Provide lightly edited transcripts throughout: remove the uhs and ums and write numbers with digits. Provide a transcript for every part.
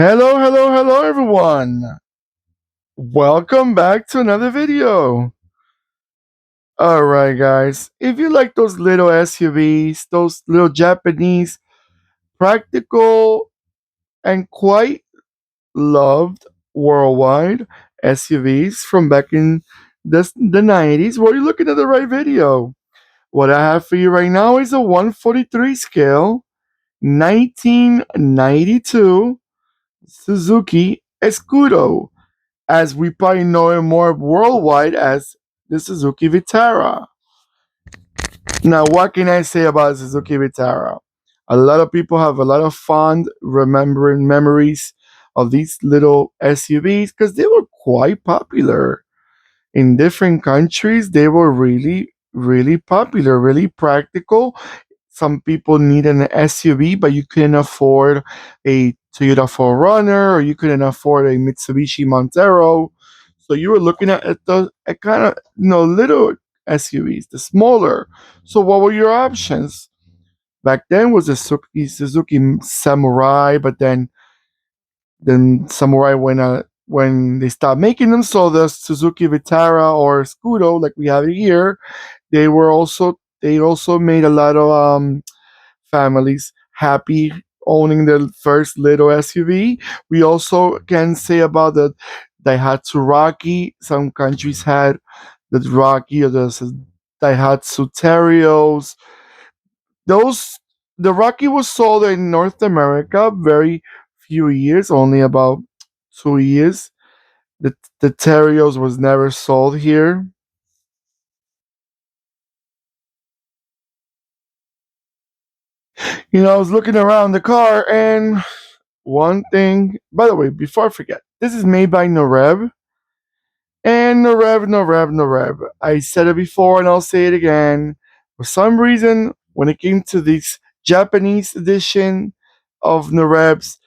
Hello, hello, hello, everyone. Welcome back to another video. All right, guys. If you like those little SUVs, those little Japanese, practical, and quite loved worldwide SUVs from back in the 90s, well, you're looking at the right video. What I have for you right now is a 143 scale 1992 Suzuki Escudo, as we probably know it more worldwide as the Suzuki Vitara. Now, what can I say about Suzuki Vitara? A lot of people have a lot of fond remembering memories of these little SUVs because they were quite popular in different countries. They were really, really popular, really practical. Some people need an SUV, but you couldn't afford a Toyota 4Runner or you couldn't afford a Mitsubishi Montero. So you were looking at the at kind of little SUVs, the smaller. So what were your options? Back then was the Suzuki Samurai, but then Samurai when they stopped making them. So the Suzuki Vitara or Escudo, like we have here, they also made a lot of families happy owning their first little SUV. We also can say about the Daihatsu Rocky. Some countries had the Rocky or the Daihatsu Terios. Those the Rocky was sold in North America very few years, only about 2 years. The Terios was never sold here. I was looking around the car and one thing, by the way, before I forget, this is made by Norev. And Norev, Norev, Norev. I said it before and I'll say it again. For some reason, when it came to this Japanese edition of Norevs,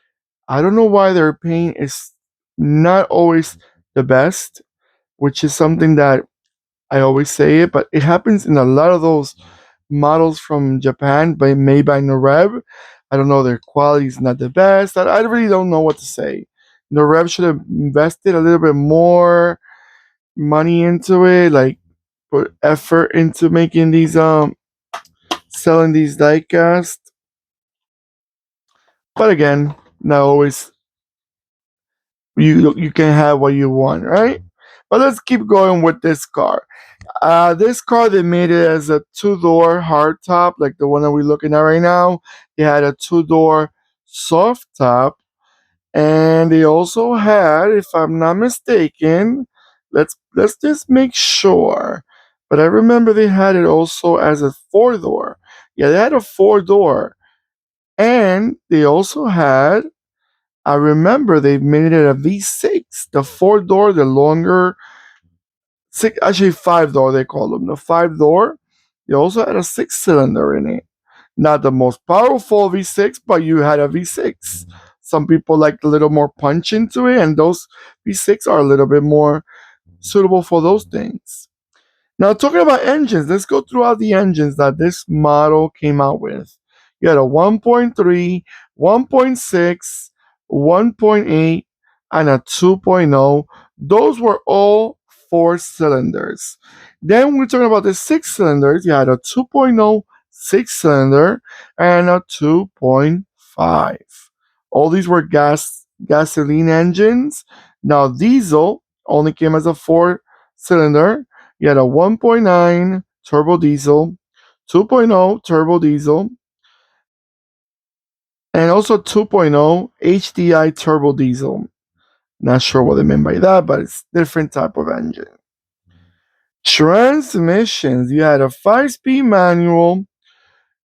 I don't know why their paint is not always the best, which is something that I always say it, but it happens in a lot of those models from Japan made by Norev. I don't know, their quality is not the best. I really don't know what to say. Norev should have invested a little bit more money into it, like put effort into making these selling these diecast. But again, not always you can have what you want, right? But let's keep going with this car. This car, they made it as a two-door hardtop, like the one that we're looking at right now. It had a two-door soft top, and they also had, if I'm not mistaken, let's just make sure. But I remember they had it also as a four-door. Yeah, they had a four-door, and they also had. I remember they made it a V6, the four-door, the longer six, actually five door they call them, the five door. They also had a six cylinder in it. Not the most powerful V6, but you had a V6. Some people like a little more punch into it, and those V6 are a little bit more suitable for those things. Now, talking about engines, let's go through all the engines that this model came out with. You had a 1.3, 1.6, 1.8, and a 2.0. Those were all four cylinders. Then we're talking about the six cylinders. You had a 2.0 six cylinder and a 2.5. All these were gasoline engines. Now, diesel only came as a four cylinder. You had a 1.9 turbo diesel, 2.0 turbo diesel, and also 2.0 HDI turbo diesel. Not sure what they meant by that, but it's different type of engine. Transmissions, you had a 5-speed manual.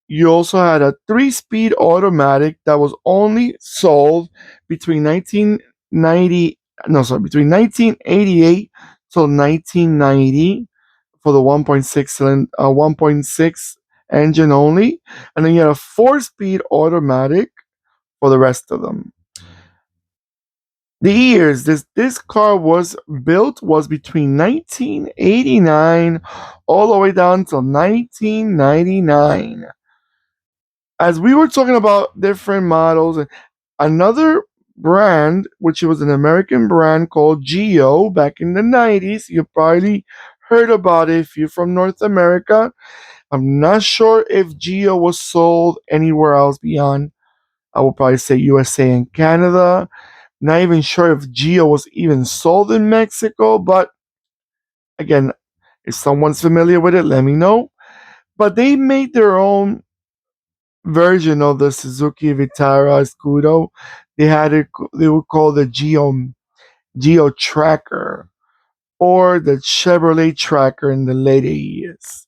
You also had a 3-speed automatic that was only sold between 1990, no, sorry, between 1988 till 1990 for the 1.6 engine only, and then you had a 4-speed automatic for the rest of them. The years this car was built was between 1989 all the way down to 1999. As we were talking about different models, another brand, which was an American brand called Geo back in the 90s. You probably heard about it if you're from North America. I'm not sure if Geo was sold anywhere else beyond, I would probably say USA and Canada. Not even sure if Geo was even sold in Mexico, but again, if someone's familiar with it, let me know. But they made their own version of the Suzuki Vitara Escudo. They had it. They would call the Geo Tracker or the Chevrolet Tracker in the late years.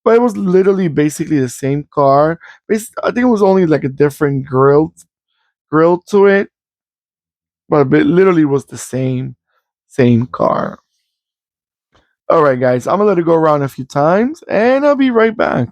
But it was literally basically the same car. I think it was only like a different grill to it, but it literally was the same car. All right, guys, I'm gonna let it go around a few times, and I'll be right back.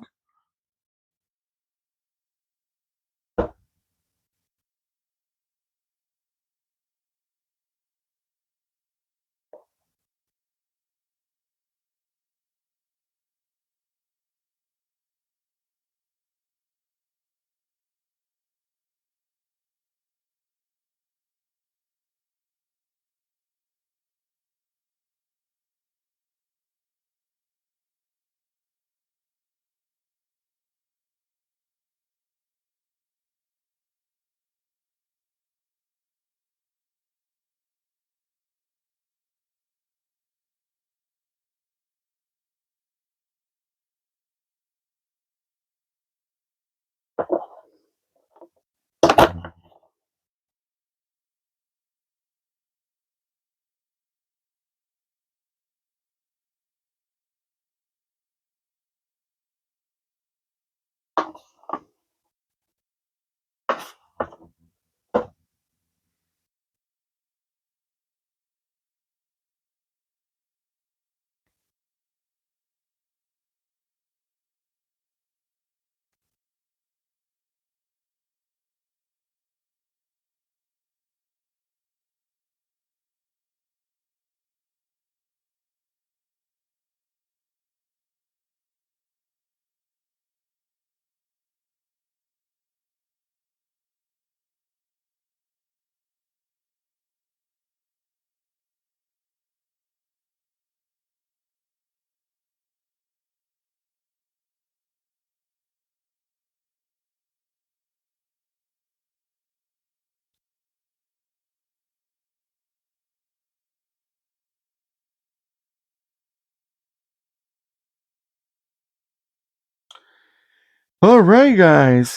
All right, guys.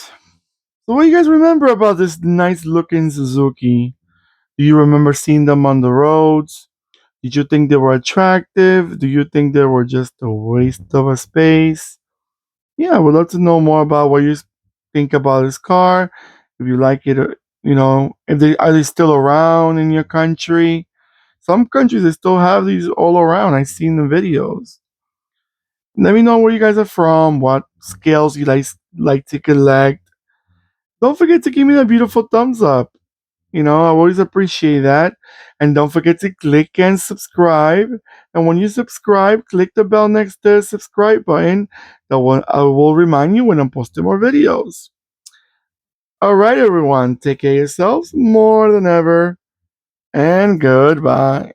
So, what do you guys remember about this nice looking Suzuki? Do you remember seeing them on the roads? Did you think they were attractive? Do you think they were just a waste of a space? Yeah, I would love to know more about what you think about this car. If you like it, if they are they still around in your country? Some countries they still have these all around. I've seen the videos. Let me know where you guys are from, what scales you like to collect. Don't forget to give me that beautiful thumbs up. I always appreciate that. And don't forget to click and subscribe. And when you subscribe, click the bell next to the subscribe button. I will remind you when I'm posting more videos. All right, everyone. Take care of yourselves more than ever. And goodbye.